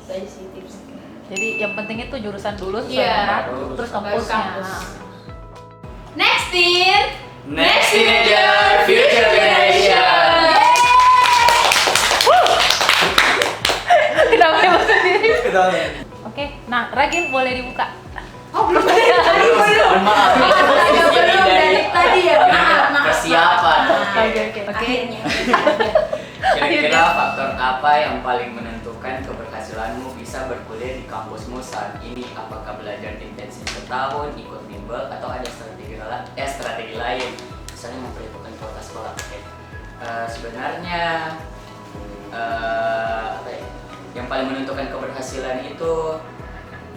Itu aja sih tipsnya. Jadi yang penting itu jurusan dulu sesuai Iya. minat, terus Baru kampusnya. kampus. Next Teenager, future generation. Kenapa emang sendiri? Kita Oke, nah Ragil boleh dibuka. Oh belum belum. maaf. Belum dari tadi ya. Maaf. Persiapan. Oke. Akhirnya. Kira-kira faktor apa yang paling menentukan keberhasilanmu bisa berkuliah di kampusmu saat ini? Apakah belajar intensif setahun, ikut bimbel, atau ada strategi lain? Misalnya memperhitungkan kuota sekolah. Oke. Sebenarnya apa ya? Yang paling menentukan keberhasilan itu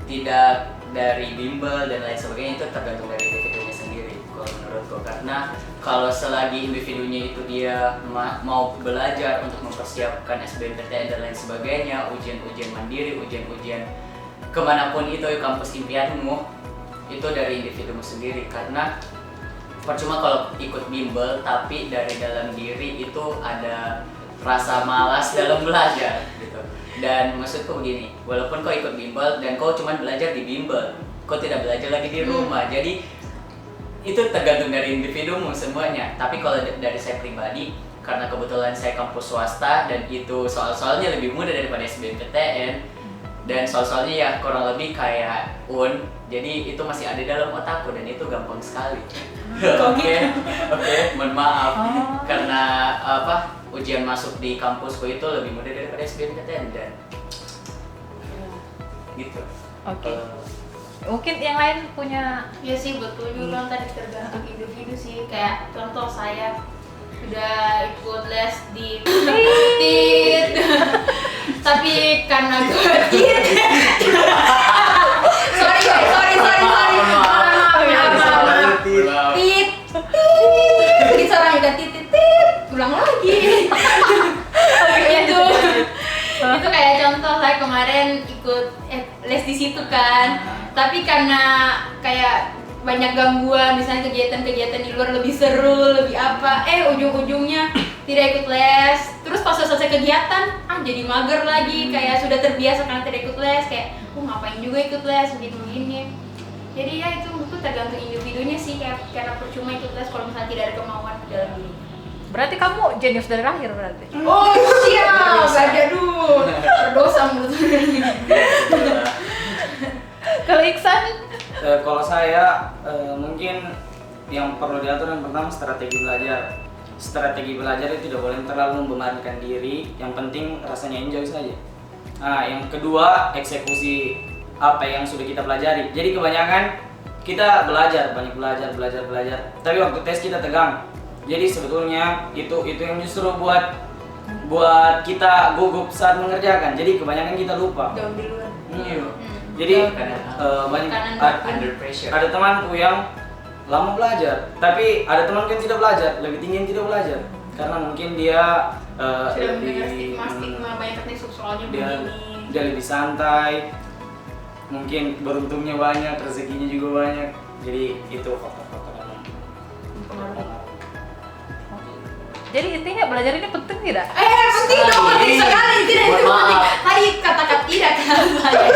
tidak dari bimbel dan lain sebagainya, itu tergantung dari individunya sendiri kalau menurutku. Karena kalau selagi individunya itu dia mau belajar untuk mempersiapkan SBMPTN dan lain sebagainya, ujian-ujian mandiri, ujian-ujian kemanapun itu kampus impianmu, itu dari individumu sendiri. Karena percuma kalau ikut bimbel tapi dari dalam diri itu ada rasa malas dalam belajar gitu. Dan maksudku begini, walaupun kau ikut bimbel dan kau cuma belajar di bimbel, kau tidak belajar lagi di rumah. Jadi itu tergantung dari individumu semuanya. Tapi kalau dari saya pribadi, karena kebetulan saya kampus swasta dan itu soal-soalnya lebih mudah daripada SBMPTN, dan soal-soalnya ya kurang lebih kayak jadi itu masih ada dalam otakku dan itu gampang sekali. Oke, mohon maaf. Karena ujian masuk di kampusku itu lebih mudah daripada SBMPTN dan gitu. Oke. Mungkin yang lain punya. Ya sih betul juga tadi tergantung individu sih. Kayak contoh saya udah ikut les di TIT tapi karena gue TIT sorry maaf TIT jadi seorang juga TIT ulang lagi. Itu kayak contoh saya kemarin ikut les di situ kan, tapi karena kayak banyak gangguan, misalnya kegiatan-kegiatan di luar lebih seru, lebih apa, ujung-ujungnya tidak ikut les. Terus pas selesai kegiatan, jadi mager lagi, kayak sudah terbiasa karena tidak ikut les, kayak ngapain juga ikut les, begini-begini. Jadi ya itu tergantung individunya sih, kayak karena percuma ikut les kalau misalnya tidak ada kemauan di dalam diri. Berarti kamu jenius dari lahir berarti. Oh siap, ada dulu, berdosa menurut Kalau Iksan? Kalau saya mungkin yang perlu diatur yang pertama strategi belajar. Strategi belajar itu tidak boleh terlalu membebankan diri, yang penting rasanya enjoy saja. Nah, yang kedua eksekusi apa yang sudah kita pelajari. Jadi kebanyakan kita banyak belajar, tapi waktu tes kita tegang. Jadi sebetulnya itu yang justru buat kita gugup saat mengerjakan. Jadi kebanyakan kita lupa. jauh di luar. Jadi banyak Under pressure. ada temanku yang lama belajar, tapi ada temanku yang tidak belajar, lebih tinggi yang tidak belajar. Karena mungkin dia Sudah mendengar stigma banyak teknik seksualnya begini. dia lebih santai, mungkin beruntungnya banyak, rezekinya juga banyak. Jadi itu faktor-faktor yang mempengaruhi. Jadi intinya belajar ini penting tidak? Penting dong, penting sekali. Tidak itu penting. Tadi katakan tidak kan saya.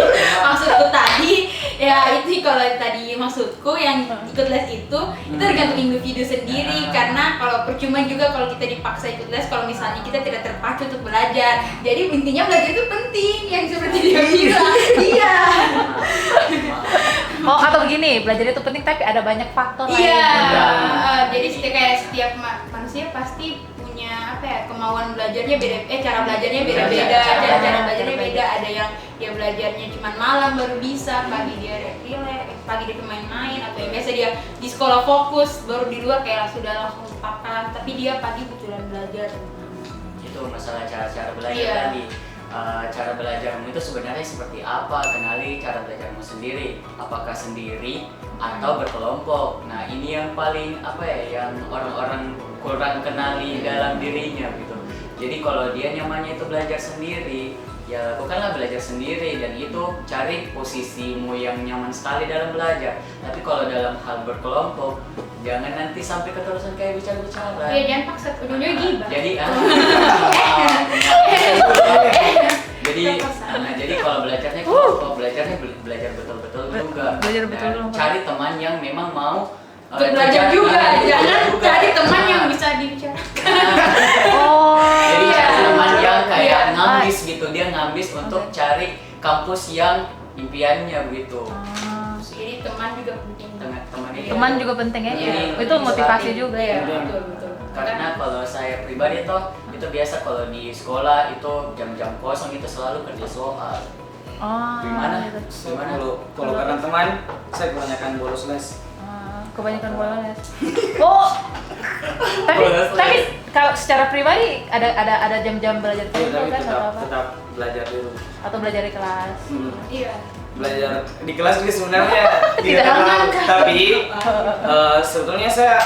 Maksudku tadi ya itu kalau tadi maksudku yang ikut les itu tergantung individu sendiri. Karena kalau percuma juga kalau kita dipaksa ikut les kalau misalnya kita tidak terpacu untuk belajar. Jadi intinya belajar itu penting yang seperti dia bilang. Iya. Oh atau begini, belajar itu penting tapi ada banyak faktor lain. Iya. juga. Jadi kayak setiap manusia pasti punya kemauan belajarnya beda, cara belajarnya beda-beda, cara belajarnya beda. Ada yang dia belajarnya cuma malam baru bisa, pagi dia relax, pagi dia main-main, atau yang biasa dia di sekolah fokus, baru di luar kayak sudah langsung papan, tapi dia pagi betulan belajar. Itu masalah cara belajar Iya. tadi. Cara belajarmu itu sebenarnya seperti apa? Kenali cara belajarmu sendiri. Apakah sendiri atau berkelompok? Nah ini yang paling yang orang-orang kurang kenali dalam dirinya gitu. Jadi kalau dia nyamannya itu belajar sendiri, ya lakukanlah belajar sendiri dan itu cari posisimu yang nyaman sekali dalam belajar. Tapi kalau dalam hal berkelompok, jangan nanti sampai keterusan kayak bicara-bicara. Ya jangan paksa, ujungnya gibah. Jadi jadi kalau belajarnya kalau belajar betul-betul juga. Belajar betul Dan dulu. cari teman yang memang mau Untuk belajar juga, jangan juga. cari teman yang bisa dibicarakan. Oh. Jadi Iya. cari teman yang Iya. kayak ngambis gitu, dia ngambis untuk cari kampus yang impiannya begitu. Ah. Jadi teman juga penting. Teman itu. Teman juga penting ya. Iya. Itu motivasi juga ya. Iya, betul. Karena kalau saya pribadi toh itu biasa kalau di sekolah itu jam-jam kosong itu selalu kerja soal. Oh. Gimana? Gitu. Gimana? Kalau karena teman, saya kebanyakan bolos les. Kebanyakan bolos. Oh. Bolos Tapi les. kalau secara pribadi ada jam-jam belajar Iya, tertentu tapi kan atau apa? tetap belajar dulu. Atau belajar di kelas. Iya. Belajar di kelas juga sebenarnya Tidak terlalu, aman. tapi sebetulnya saya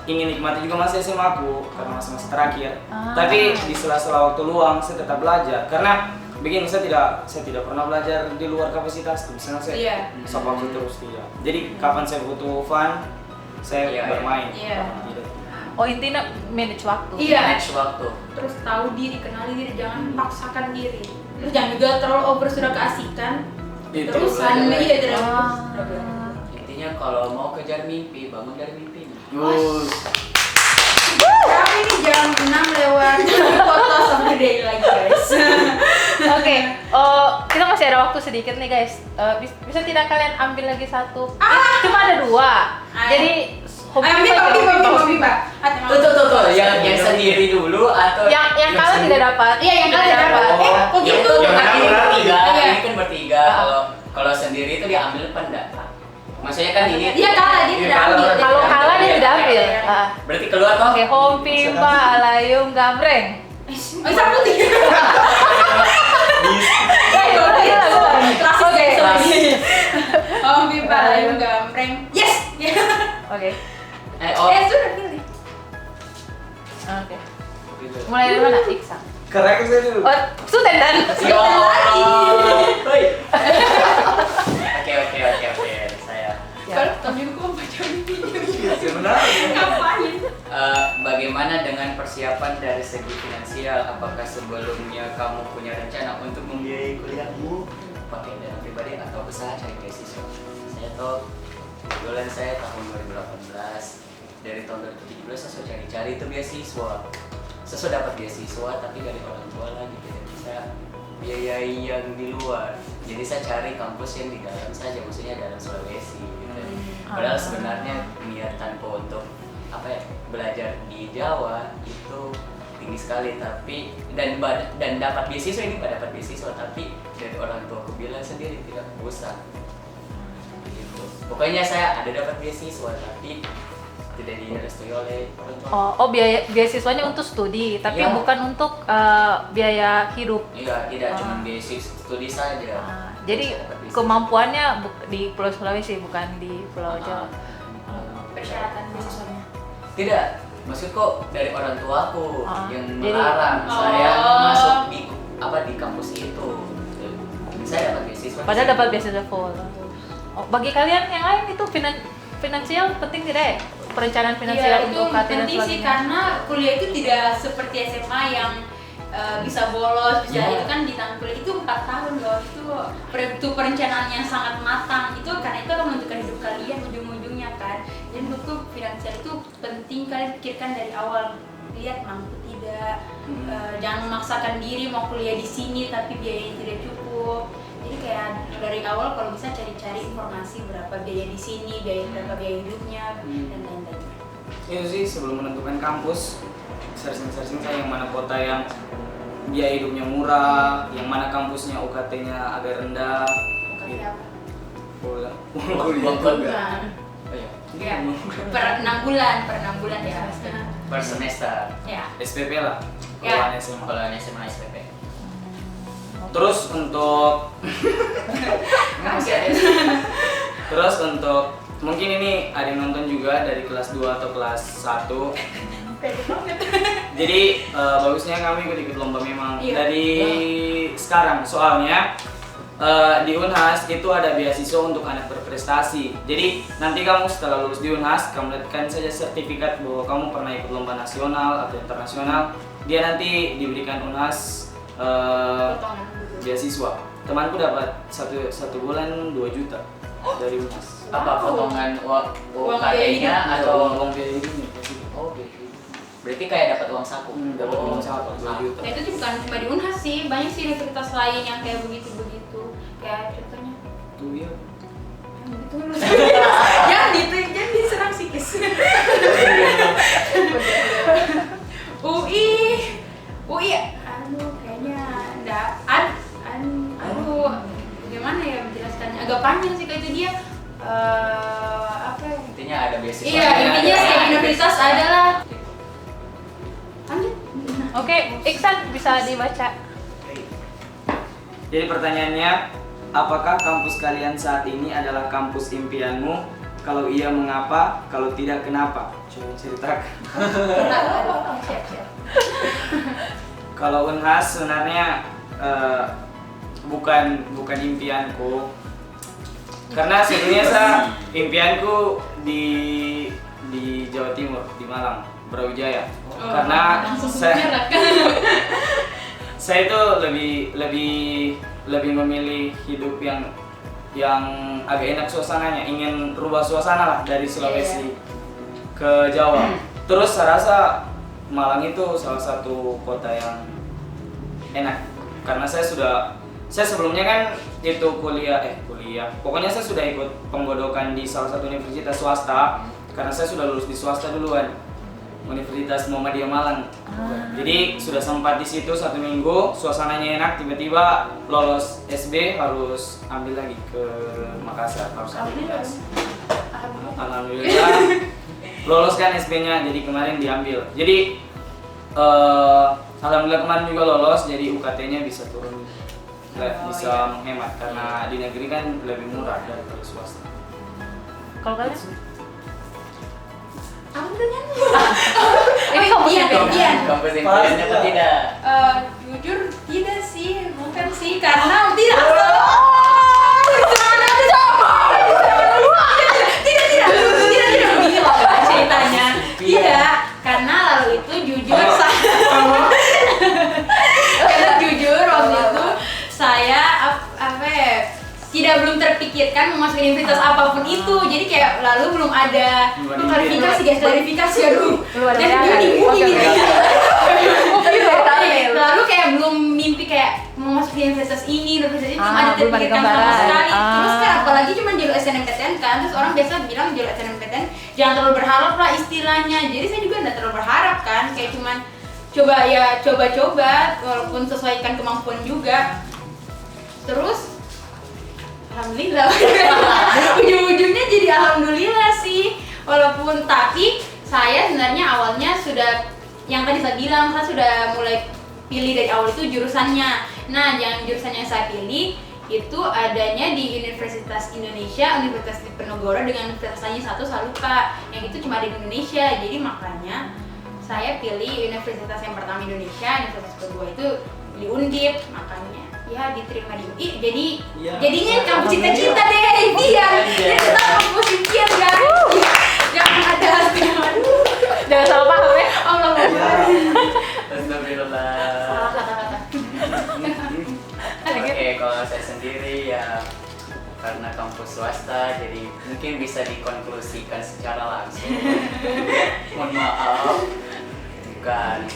ingin nikmati juga masa SMA aku karena masa-masa terakhir. Ah. Tapi di sela-sela waktu luang saya tetap belajar karena begini, saya tidak pernah belajar di luar kapasitas. Misalnya saya Iya. stop waktu terus tidak. Jadi kapan saya butuh fun, saya Iya, bermain. Iya. Gitu. Oh, intinya manage waktu. Iya. Manage waktu. Terus tahu diri, kenali diri, jangan paksakan diri. Terus jangan juga terlalu over sudah keasikan. Itu Terusan belajar. iya terus. Ah. Intinya kalau mau kejar mimpi, bangun dari mimpinya. Tapi ini jam 6 lewat foto sama day lagi guys. Oke, kita masih ada waktu sedikit nih guys. Bisa tidak kalian ambil lagi satu? Cuma ada dua. Jadi Ayo Biba. Tuh, yang sendiri dulu atau yang kalah tidak dapat. Iya, yang kalah tidak dapat. Oh, Oh gitu. yang menang ini berarti. bertiga, Iya. ini kan bertiga. Kalau sendiri itu diambil apa enggak? Maksudnya kan ini. Dia kalah, dia tidak ambil. Kalau kalah dia Iya, tidak ambil. iya. Ah. Berarti keluar toh? Oke, home pimpa alayum gambreng. Oh, bisa putih. Oke. Oh, Biba, ayo gampreng. Yes. Oke. Sudah pilih. Oke. Mulai dari mana? Iksan. Keren saya dulu. Oh, Suten dan. Ya Allah. Hoi. Oke. Saya. Kalau tapi aku baca video. Sebenarnya. Ngapain? Bagaimana dengan persiapan dari segi finansial? Apakah sebelumnya kamu punya rencana untuk membiayai kuliahmu pakai dana pribadi atau usaha cari beasiswa? Saya tahu kebetulan saya tahun 2018, dari tahun 2017 saya cari-cari itu beasiswa. Saya dapat beasiswa tapi dari orang tua lagi tidak bisa biayai yang di luar. Jadi saya cari kampus yang di dalam saja, maksudnya dalam Sulawesi. Gitu. Padahal sebenarnya niatanku untuk belajar di Jawa itu tinggi sekali, tapi dan dapat beasiswa ini dapat beasiswa, tapi dari orang tua aku bilang sendiri tidak usah. Gitu. Pokoknya saya ada dapat beasiswa tapi tidak direstui oleh orang tua. Oh, biaya beasiswanya untuk studi, tapi Iya. bukan untuk biaya hidup. Iya, tidak cuma beasiswa studi saja. Jadi Saya dapat beasiswa. kemampuannya di Pulau Sulawesi, bukan di Pulau Jawa. Persyaratan beasiswanya. Tidak, maksudku dari orang tuaku yang jadi- melarang saya masuk di kampus itu. Saya dapat beasiswa. Padahal dapat beasiswa full. Oh, bagi kalian yang lain itu finansial penting tidak ya? Perencanaan finansial Iya, itu untuk KT dan penting sih sebagainya. karena kuliah itu tidak seperti SMA yang bisa bolos, bisa Iya. itu kan di tahun kuliah itu 4 tahun loh, itu perencanaan yang sangat matang itu karena itu akan menentukan hidup kalian ujung-ujungnya kan. Jadi menurutku finansial itu penting kalian pikirkan dari awal, lihat mampu tidak, jangan memaksakan diri mau kuliah di sini tapi biayanya tidak cukup. Jadi kayak dari awal kalau bisa cari-cari informasi berapa biaya di sini, berapa biaya hidupnya dan lain-lain. Itu sih sebelum menentukan kampus, searching saya yang mana kota yang biaya hidupnya murah, yang mana kampusnya UKT-nya agak rendah. Bukannya apa? Kuliah. Bukan. Oh, iya. Ya, per 6 bulan ya. Per semester. Ya. SPP lah. Ya. Kalau SMA. Kalau SMA SPP. Terus untuk Masih ada. Terus untuk mungkin ini ada yang nonton juga dari kelas 2 atau kelas 1. Jadi bagusnya kami ikut lomba memang Iya. dari sekarang soalnya di Unhas itu ada beasiswa untuk anak berprestasi. Jadi nanti kamu setelah lulus di Unhas, kamu dapatkan saja sertifikat bahwa kamu pernah ikut lomba nasional atau internasional. Dia nanti diberikan Unhas Potongan. beasiswa. Temanku dapat satu bulan 2 juta dari UNAS. Apa potongan Uang UKT-nya biaya atau uang biaya ini? oh gitu. Berarti kayak dapat uang saku. Dapat uang saku 2 juta. Nah, itu bukan cuma di Unhas sih, banyak sih universitas lain yang kayak begitu-begitu. Kayak contohnya Tuh ya. itu jangan diserang psikis. UI, aduh kayaknya enggak, aduh gimana ya menjelaskannya, agak panjang sih kayak itu dia. Apa ya? Intinya ada beasiswa. Iya, intinya setiap universitas adalah. Lanjut. Oke, Iksan bisa dibaca. Jadi pertanyaannya, apakah kampus kalian saat ini adalah kampus impianmu? Kalau iya, mengapa? Kalau tidak, kenapa? Coba ceritakan. Siap. Kalau Unhas sebenarnya bukan impianku. Karena sebenarnya impianku di Jawa Timur, di Malang, Brawijaya. Karena saya itu lebih memilih hidup yang agak enak suasananya, ingin rubah suasana lah dari Sulawesi ke Jawa. Terus saya rasa Malang itu salah satu kota yang enak karena saya sebelumnya kan itu kuliah. Pokoknya saya sudah ikut penggodokan di salah satu universitas swasta karena saya sudah lulus di swasta duluan. Universitas Muhammadiyah Malang. Jadi sudah sempat di situ 1 minggu, suasananya enak, tiba-tiba lolos SB harus ambil lagi ke Makassar, harus ambil tes. Alhamdulillah lolos kan SB-nya, jadi kemarin diambil. Jadi alhamdulillah kemarin juga lolos, jadi UKT-nya bisa turun, bisa menghemat karena di negeri kan lebih murah daripada swasta. Kalau kalian? Apa pertanyaannya? Ini kampus impian. Kampus impiannya apa tidak? Jujur tidak sih, bukan sih, karena tidak. Tidak begini loh ceritanya. Tidak, karena lalu itu jujur waktu itu saya belum terpikirkan mau masuk universitas apapun itu, jadi kayak lalu belum ada klarifikasi aduh dan lalu kayak belum mimpi kayak mau masuk di universitas ini belum ada terpikirkan sama sekali. Terus kan apalagi cuma jalur SNMPTN kan, terus orang biasa bilang jalur SNMPTN jangan terlalu berharap lah istilahnya, jadi saya juga nggak terlalu berharap kan, kayak cuman coba walaupun sesuaikan kemampuan juga. Terus alhamdulillah ujung-ujungnya jadi alhamdulillah sih, walaupun tapi saya sebenarnya awalnya sudah yang tadi saya bilang, saya sudah mulai pilih dari awal itu jurusannya. Nah, yang jurusan yang saya pilih itu adanya di Universitas Indonesia, Universitas Diponegoro dengan universitas lainnya satu saya lupa, yang itu cuma ada di Indonesia, jadi makanya saya pilih universitas yang pertama Indonesia, universitas kedua itu di Undip, makanya ya diterima di UI, jadinya kampus cita-cita deh impian, jadi kita kampus impian guys, jangan ada aduh, Jangan salah paham ya. Allah Akbar. Astagfirullah. Salah kata-kata. Oke, kalau saya sendiri ya karena kampus swasta, jadi mungkin bisa dikonklusikan secara langsung. Mohon maaf, bukan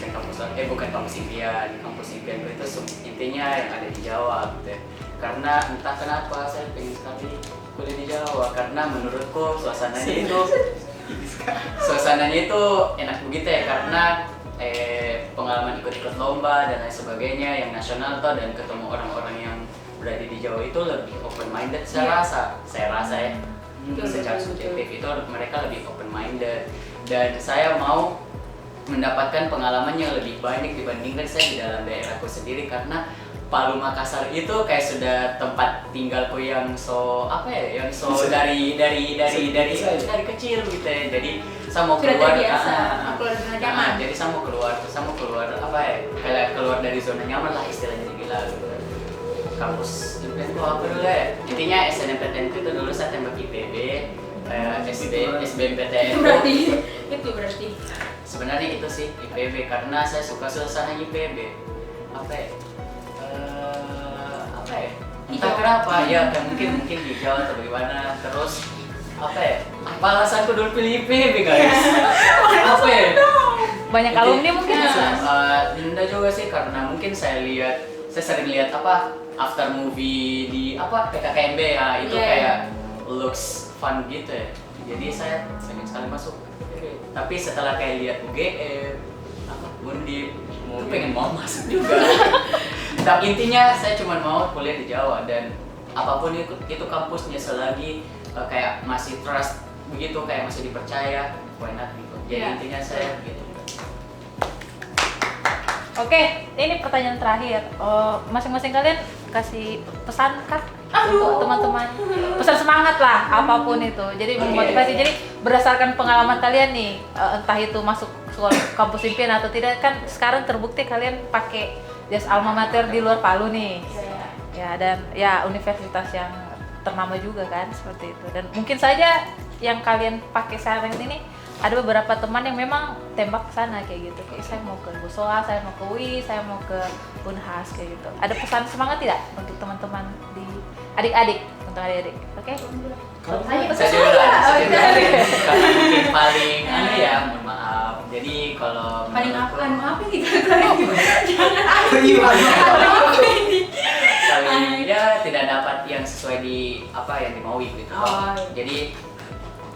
kampus impian. Kampus impian itu intinya yang ada di Jawa gitu. Karena entah kenapa saya pengen sekali kuliah di Jawa, karena menurutku suasananya itu enak begitu ya, karena pengalaman ikut-ikut lomba dan lain sebagainya yang nasional tuh, dan ketemu orang-orang yang berada di Jawa itu lebih open minded saya rasa ya. Secara subjektif itu mereka lebih open minded, dan saya mau mendapatkan pengalaman yang lebih banyak dibandingkan saya di dalam daerahku sendiri, karena Palu Makassar itu kayak sudah tempat tinggalku yang dari kecil gitu ya. Jadi saya mau keluar jadi saya mau keluar kayak keluar dari zona nyaman lah istilahnya dibilang gitu. Kampus impian itu apa dulu ya? Intinya SNMPTN itu dulu saya tembak IPB, SBMPTN itu berarti sebenarnya itu sih IPB, karena saya suka suasana IPB. entah kenapa ya, kayak mungkin hijau atau bagaimana. Terus apa ya, apa alasanku dulu pilih IPB guys? Apa ya, Banyak alumni mungkin. enggak juga sih, karena mungkin saya sering lihat apa after movie di apa PKKMB ya, itu kayak looks fun gitu ya. Jadi saya pengen sekali masuk IPB. Tapi setelah kayak lihat UGM, apa Undip, itu pengen mau masuk juga. Tapi intinya saya cuma mau kuliah di Jawa, dan apapun itu kampusnya selagi kayak masih trust begitu, kayak masih dipercaya, why not gitu. Jadi intinya saya gitu. Oke, ini pertanyaan terakhir. Masing-masing kalian kasih pesan kah untuk teman-teman? Pesan semangat lah, apapun itu. Jadi memotivasi. Jadi berdasarkan pengalaman kalian nih, entah itu masuk sekolah kampus impian atau tidak, kan sekarang terbukti kalian pakai jas alma mater di luar Palu nih. Ya, dan ya universitas yang ternama juga kan, seperti itu. Dan mungkin saja yang kalian pakai sekarang ini ada beberapa teman yang memang tembak ke sana kayak gitu. Kayak saya mau ke Bosoa, saya mau ke UI, saya mau ke Unhas kayak gitu. Ada pesan semangat tidak untuk teman-teman di adik-adik, untuk adik-adik? Oke? Saya juga karena mungkin paling ya, mohon maaf. Jadi kalau Paling menurutku- apa nih jangan paling ya tidak dapat yang sesuai di apa yang dimaui gitu. Oh, iya. Jadi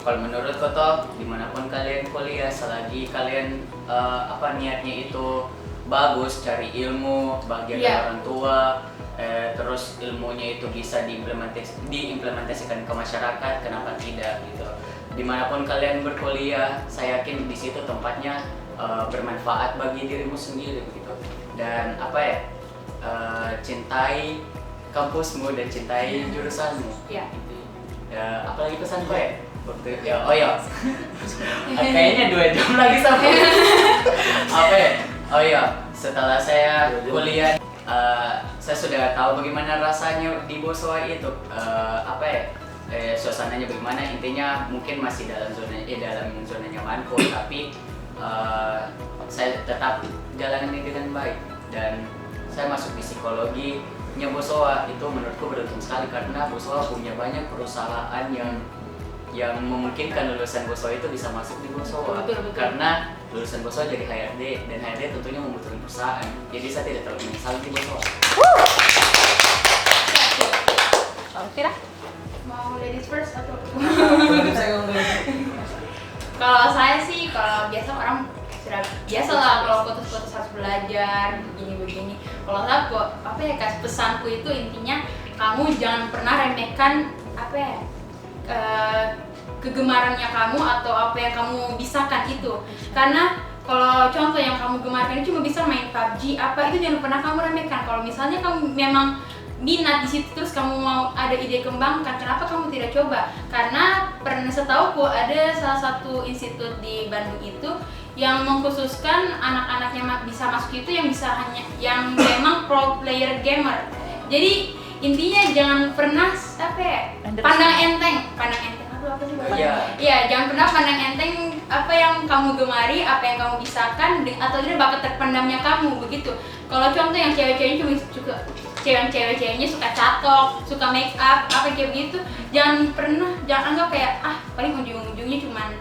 kalau menurutku toh dimanapun kalian kuliah, selagi kalian niatnya itu bagus, cari ilmu, bahagia dengan orang tua, terus ilmunya itu bisa diimplementasikan ke masyarakat, kenapa tidak gitu. Dimanapun kalian berkuliah, saya yakin di situ tempatnya bermanfaat bagi dirimu sendiri begitu. Dan cintai kampusmu dan cintai jurusanmu. Iya. Gitu. Ya, apalagi pesan gue kayaknya 2 jam lagi sampai. Setelah saya kuliah, saya sudah tahu bagaimana rasanya di Bosowa itu. Suasananya bagaimana, intinya mungkin masih dalam zona nyamanku, tapi saya tetap jalani dengan baik. Dan saya masuk di psikologinya Bosowa, itu menurutku beruntung sekali karena Bosowa punya banyak perusahaan yang memungkinkan lulusan Bosowa itu bisa masuk di Bosowa. Betul. Karena lulusan Bosowa jadi HRD, dan HRD tentunya membutuhkan perusahaan. Jadi saya tidak terlalu menyesal di Bosowa. Tira? Mau ladies first atau? Kalau saya sih, kalau biasa orang sudah biasa lah kalau putus-putus harus belajar begini. Kalau saya kasih pesanku itu intinya kamu jangan pernah remehkan kegemarannya kamu atau apa yang kamu bisakan itu. Karena kalau contoh yang kamu gemarkan itu cuma bisa main PUBG itu jangan pernah kamu remehkan. Kalau misalnya kamu memang minat di situ terus kamu mau ada ide kembangkan, kenapa kamu tidak coba? Karena pernah setauku ada salah satu institut di Bandung itu yang mengkhususkan anak-anak yang bisa masuk itu yang memang pro player gamer. Jadi intinya jangan pernah pandang enteng. Iya, jangan pernah pandang enteng apa yang kamu gemari, apa yang kamu bisakan, atau tidak bakat terpendamnya kamu begitu. Kalau contoh yang cewek-ceweknya suka catok, suka make up, apa kayak begitu, jangan anggap kayak paling ujung-ujungnya cuma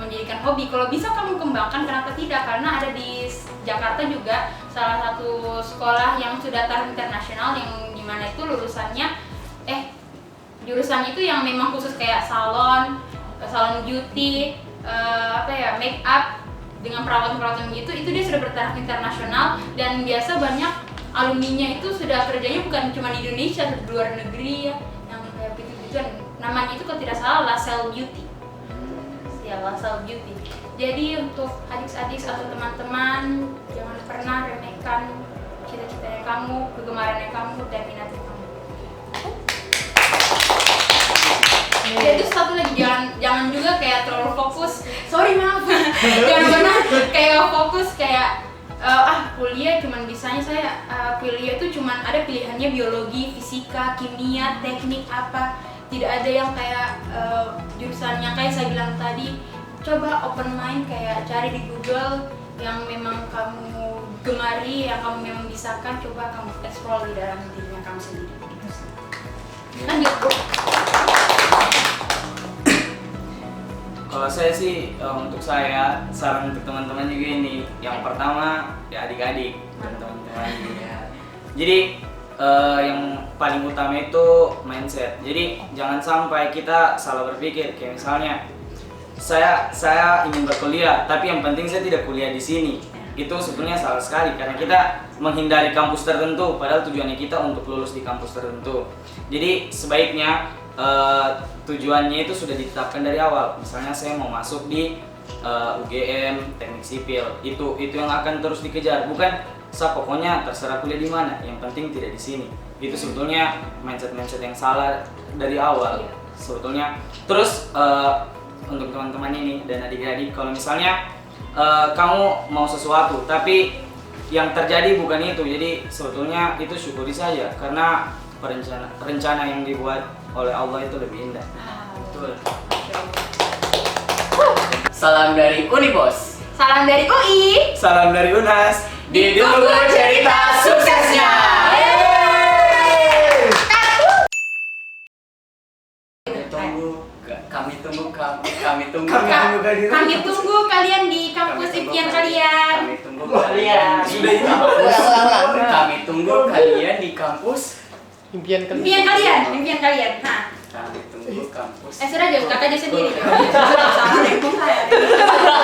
jadikan hobi. Kalau bisa kamu kembangkan, kenapa tidak? Karena ada di Jakarta juga salah satu sekolah yang sudah taraf internasional yang dimana itu jurusannya itu yang memang khusus kayak salon beauty, make up dengan perawatan gitu, itu dia sudah bertaraf internasional dan biasa banyak alumninya itu sudah kerjanya bukan cuma di Indonesia, di luar negeri ya, yang kayak gitu-gituan. Namanya itu kalau tidak salah LaSalle Beauty. Ya, LaSalle Beauty. Jadi untuk adik-adik atau teman-teman, jangan pernah remehkan cita-citanya kamu, kegemarannya kamu, dan minatnya kamu. Jadi satu lagi, jangan juga kayak terlalu fokus. Jangan pernah kayak fokus kayak kuliah cuman bisanya saya kuliah itu cuman ada pilihannya biologi, fisika, kimia, teknik apa. Tidak ada yang kayak jurusannya kayak saya bilang tadi. Coba open mind, kayak cari di Google yang memang kamu gemari, yang kamu memang bisakan, coba kamu explore di dalam dirinya kamu sendiri. saya sih untuk saya saran untuk teman-teman juga ini. Yang pertama ya adik-adik dan teman-teman. Jadi yang paling utama itu mindset. Jadi jangan sampai kita salah berpikir. Kayak misalnya saya ingin berkuliah, tapi yang penting saya tidak kuliah di sini. Itu sebetulnya salah sekali karena kita menghindari kampus tertentu, padahal tujuannya kita untuk lulus di kampus tertentu. Jadi sebaiknya tujuannya itu sudah ditetapkan dari awal. Misalnya saya mau masuk di UGM, teknik sipil, itu yang akan terus dikejar. Bukan pokoknya terserah kuliah di mana, yang penting tidak di sini. Itu sebetulnya mindset yang salah dari awal sebetulnya. Terus untuk teman-teman ini dan adik-adik, kalau misalnya kamu mau sesuatu tapi yang terjadi bukan itu, jadi sebetulnya itu syukuri saja karena rencana yang dibuat oleh Allah itu lebih indah. Betul. Salam dari Unibos. Salam dari UI. Salam dari UNAS. Ditunggu cerita suksesnya. Kami tunggu Kami tunggu kalian di kampus impian kalian. Kami tunggu kalian di kampus. Kami tunggu kalian di kampus. Impian kalian. Nah. Kami tunggu kampus. Sudah jauh kakak aja sendiri. Salah,